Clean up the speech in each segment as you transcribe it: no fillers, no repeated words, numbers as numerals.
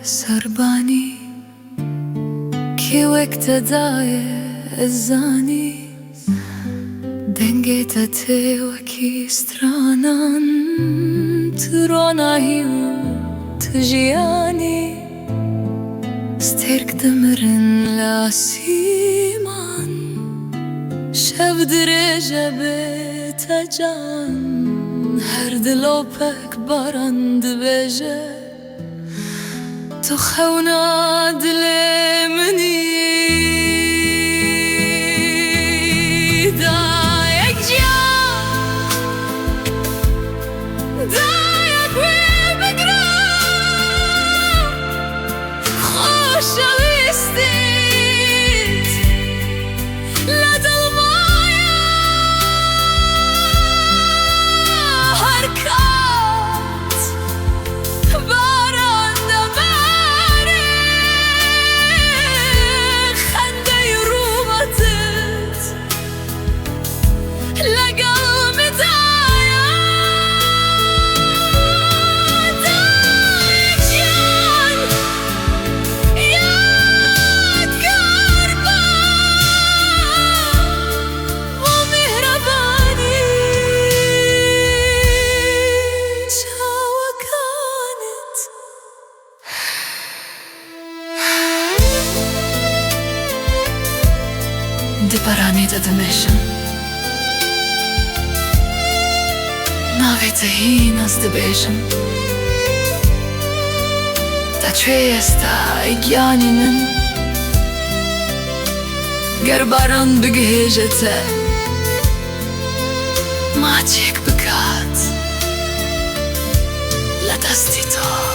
سربانی کی وقت دای زانی دنگت ته و کی استرانان ترانایی و تجیانی استرک دمرن لاسیمان شب درجه به تجان هر دلو پک بارند بجه تو خونا دل منی دایک جان دایک وی بگرم خوشویستیت لدل مایا هر کات دی پرانی ددمشم ناوی تهین از دبیشم تا چوی استا ایگیانی من گر باران بگهیجته ما چیک بکات لدستی تو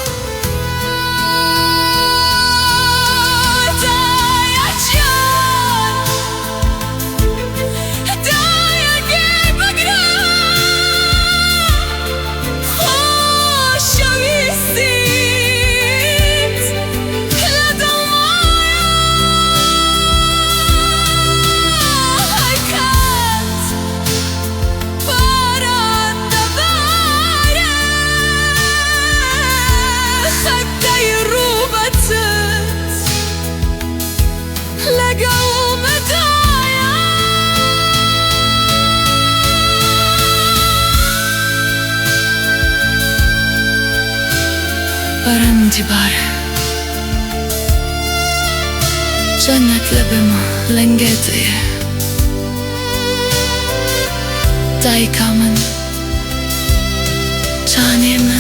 برندی باره جنت لبما لنگتیه دایکا من جانی من